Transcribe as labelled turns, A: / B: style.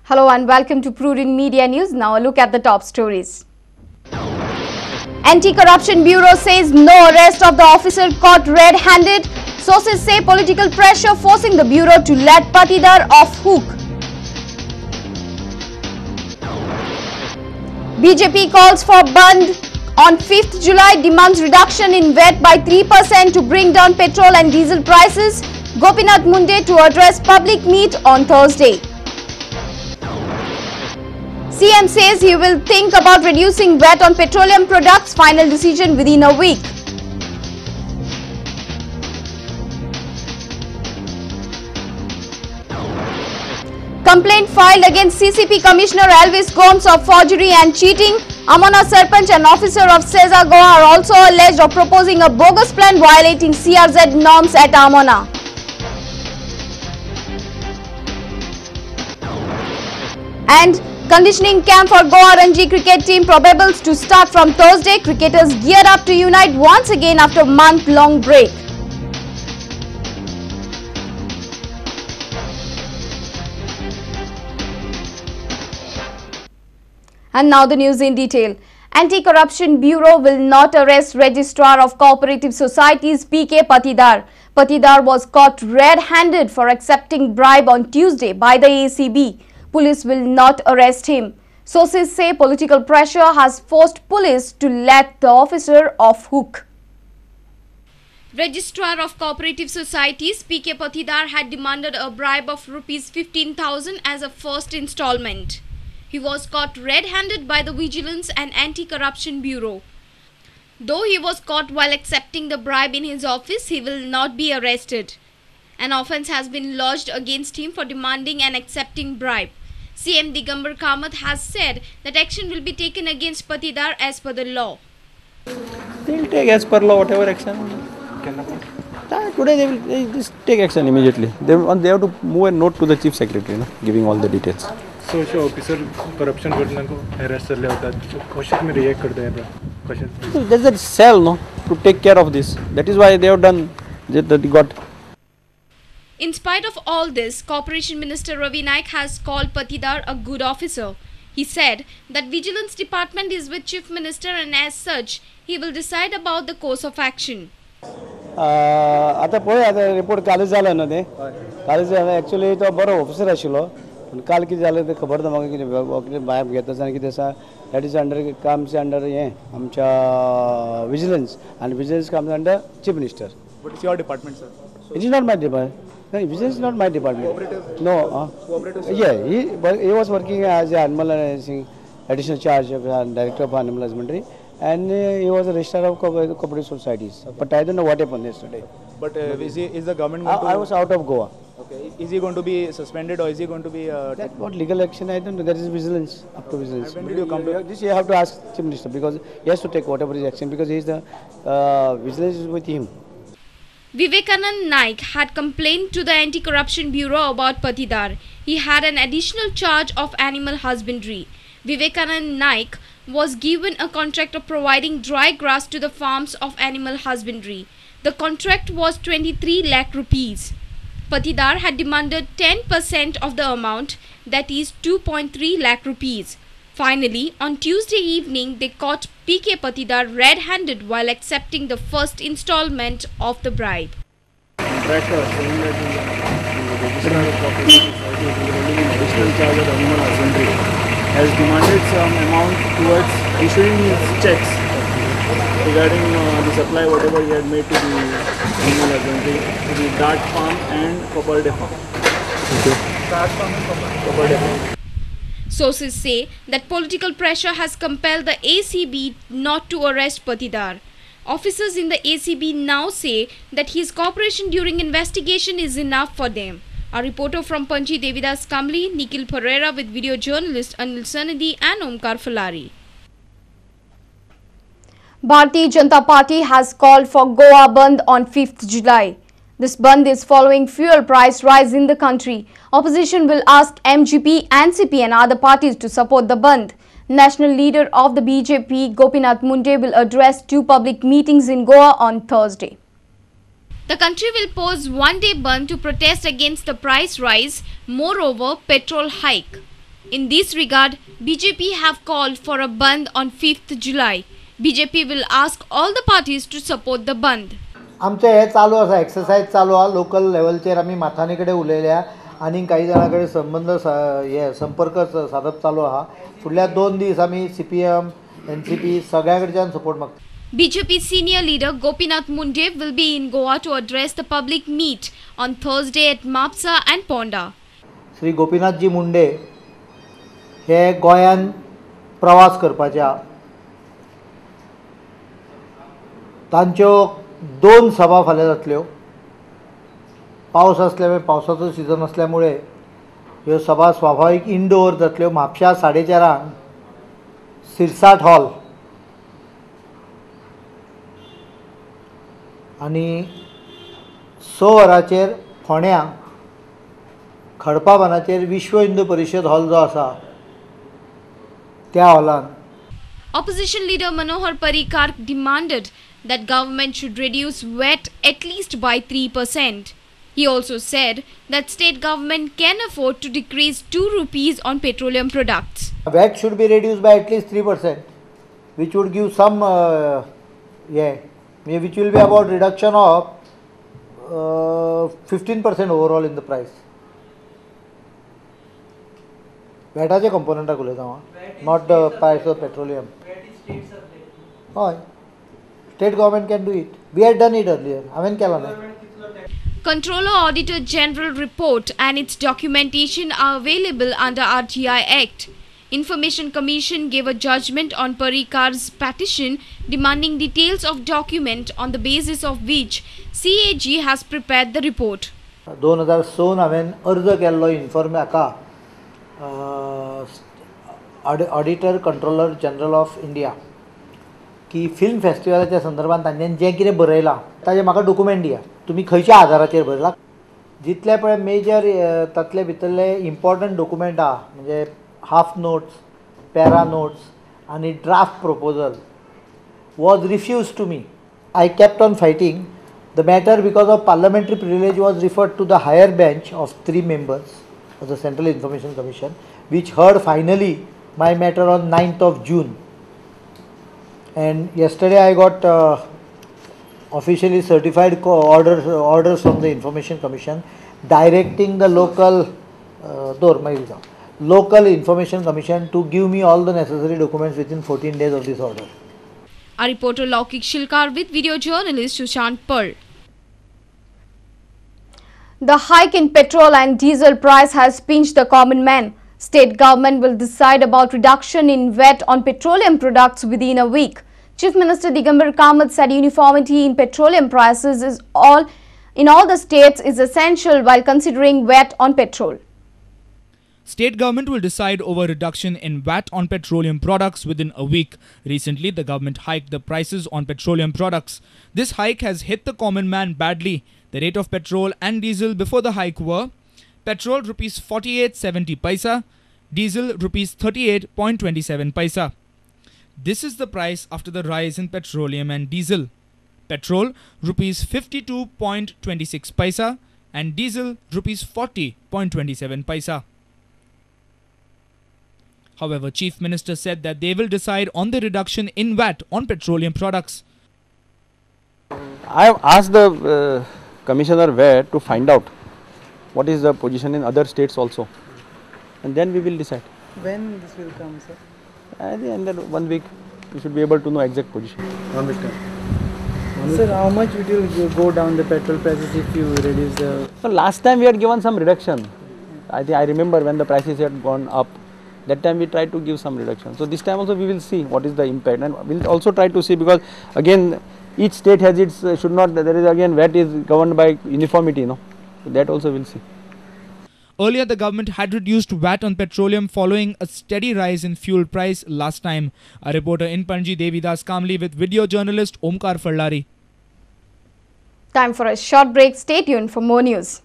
A: Hello and welcome to Prudent Media News. Now a look at the top stories. Anti-Corruption Bureau says no arrest of the officer caught red-handed. Sources say political pressure forcing the bureau to let Patidar off hook. BJP calls for Bandh on 5th July, demands reduction in VAT by 3% to bring down petrol and diesel prices. Gopinath Munde to address public meet on Thursday. CM says he will think about reducing VAT on petroleum products, final decision within a week. Complaint filed against CCP Commissioner Elvis Gomes of forgery and cheating. Amona Sarpanch, an officer of Seza Goa, are also alleged of proposing a bogus plan violating CRZ norms at Amona. And conditioning camp for Goa Ranji cricket team probable to start from Thursday. Cricketers geared up to unite once again after a month-long break. And now the news in detail. Anti-Corruption Bureau will not arrest Registrar of Cooperative Societies PK Patidar. Patidar was caught red-handed for accepting bribe on Tuesday by the ACB. Police will not arrest him. Sources say political pressure has forced police to let the officer off hook.
B: Registrar of Cooperative Societies PK Patidar had demanded a bribe of Rs 15,000 as a first installment. He was caught red-handed by the Vigilance and Anti-Corruption Bureau. Though he was caught while accepting the bribe in his office, he will not be arrested. An offence has been lodged against him for demanding and accepting bribe. CM Digambar Kamath has said that action will be taken against Patidar as per the law.
C: They will take as per law whatever action. Today they will just take action immediately. They have to move a note to the Chief Secretary, giving all the details.
D: Social officer corruption घटना को harass कर लिया होता है, question में react करते हैं question.
C: There's a cell, to take care of this. That is why they have done. They got.
B: In spite of all this, Corporation Minister Ravi Naik has called Patidar a good officer. He said that Vigilance Department is with Chief Minister and as such, he will decide about the course of action.
E: आता report कालच झाला ना ते कालच झालं actually तो बरो officer आशिल्लो पण काल कितें जालें तें खबर ना म्हाका कितें भायर घेता आनी कितें आसा दॅट इज अंडर कामचे अंडर हें आमच्या विजिलन्स आनी विजिलन्स कामचे under chief minister.
D: But it's your department, sir.
E: It is not my department. No, vigilance is not my department.
D: Cooperative.
E: No.
D: Cooperative.
E: Yeah, he was working as an animal additional charge of director of animal husbandry, and he was a registrar of cooperative societies. Okay. But I don't know what happened yesterday.
D: But is the government going to?
E: I was out of Goa.
D: Okay. Is he going to be suspended or is he going to be?
E: That what legal action? I don't know. That is vigilance, up to vigilance.
D: When did you come to?
E: This you have to ask Chief Minister because he has to take whatever is action because he is the vigilance is with him.
B: Vivekanand Naik had complained to the Anti-Corruption Bureau about Patidar. He had an additional charge of animal husbandry. Vivekanand Naik was given a contract of providing dry grass to the farms of animal husbandry. The contract was 23 lakh rupees. Patidar had demanded 10% of the amount, that is 2.3 lakh rupees. Finally, on Tuesday evening, they caught PK Patidar red-handed while accepting the first installment of the bribe.
F: Contractor saying that the Registrar of Cooperative Societies who is holding an additional charge of animal husbandry has demanded some amount towards issuing his checks regarding the supply whatever he had made to the animal husbandry, to the Dart Farm and Copperday Farm.
D: Okay. Dart Farm and Copperday Farm.
B: Sources say that political pressure has compelled the ACB not to arrest Patidar. Officers in the ACB now say that his cooperation during investigation is enough for them. A reporter from Panji Devidas Kamli, Nikhil Pereira with video journalist Anil Sanadi and Omkar Falari.
A: Bharatiya Janata Party has called for Goa Bandh on 5th July. This bandh is following fuel price rise in the country. Opposition will ask MGP, NCP and other parties to support the bandh. National leader of the BJP, Gopinath Munde, will address 2 public meetings in Goa on Thursday.
B: The country will pose one-day bandh to protest against the price rise, moreover petrol hike. In this regard, BJP have called for a Bandh on 5th July. BJP will ask all the parties to support the Bandh.
G: आमचे हे चालू आसा, exercise चालू आहा. Local लेवलचेर आमी माथानी कडेन उलयल्या आनी काही जाणां कडेन संपर्क सादप चालू आहा. फुडल्या 2 दीस आमी CPM, NCP सगळ्या कडच्यान सपोर्ट मागता.
B: BJP senior leader Gopinath Munde will be in Goa to address the public meet on Thursday at Mapsa and Ponda.
G: Shri Gopinathji मुंडे हे गोंयान प्रवास करपाच्या तांच्यो 2 सभा फाल्यां जातल्यो. पावस आसल्यामुळे पावसाचो सिजन असल्यामुळे ह्यो सभा स्वाभाविक इनडोअर जातल्यो. म्हापशा 4:30 सिरसाट हॉल आनी 6 वरांचेर फोंड्या खडपा बांदाचेर विश्व हिंदू परिशद हॉल जो आसा त्या हॉलान.
B: Opposition leader Manohar Parrikar demanded that government should reduce VAT at least by 3%. He also said that state government can afford to decrease 2 rupees on petroleum products.
G: VAT should be reduced by at least 3%, which would give some, which will be about reduction of 15% overall in the price. VATचे component उलयता हांव, not the price of petroleum. हय, state government can do it. We had done it earlier. हांवें केला ना.
B: Controller Auditor General report and its documentation are available under RTI Act. Information Commission gave a judgment on Parrikar's petition demanding details of document on the basis of which CAG has prepared the report.
G: 2006 हांवें अर्ज केल्लो auditor controller general of India की film फेस्टिवलाच्या संदर्भात तांच्यानी जें कितें बरयलां ताजें म्हाका डॉक्युमेंट दिया. तुमी खंयच्या आधाराचेर बरयला. जितले पळय मेजर तातले भितरले इम्पॉर्टंट डॉक्युमेंट आहा म्हणजे हाफ नोट्स, पॅरा नोट्स आनी draft proposal was refuse to me. I kept on fighting the matter because of parliamentary privilege was referred to the higher bench of 3 members of the Central Information Commission, which heard finally my matter on 9th of June. And yesterday I got officially certified orders from the Information Commission directing the local Information Commission to give me all the necessary documents within 14 days of this order.
B: Our reporter Laukik Shilkar with video journalist Sushant Pearl.
A: The hike in petrol and diesel price has pinched the common man. State government will decide about reduction in VAT on petroleum products within a week. Chief Minister Digambar Kamath said uniformity in petroleum prices in all the states is essential while considering VAT on petrol.
H: State government will decide over reduction in VAT on petroleum products within a week. Recently, the government hiked the prices on petroleum products. This hike has hit the common man badly. The rate of petrol and diesel before the hike were petrol rupees 48.70 paisa, diesel rupees 38.27 paisa. This is the price after the rise in petroleum and diesel. Petrol rupees 52.26 paisa and diesel rupees 40.27 paisa. However, Chief Minister said that they will decide on the reduction in VAT on petroleum products.
C: I have asked the Commissioner VAT to find out what is the position in other states also, and then we will decide.
I: When this will come, sir?
C: At the end of 1 week, we should be able to know exact position.
I: Sir, how much would you go down the petrol prices if you reduce the...
C: So last time we had given some reduction. I remember when the prices had gone up, that time we tried to give some reduction. So this time also we will see what is the impact, and we will also try to see, because again each state has its should not, there is again VAT is governed by uniformity, no? So that also we will see.
H: Earlier, the government had reduced VAT on petroleum following a steady rise in fuel price last time. A reporter in Panji, Devidas Kamli, with video journalist Omkar Farlari.
A: Time for a short break. Stay tuned for more news.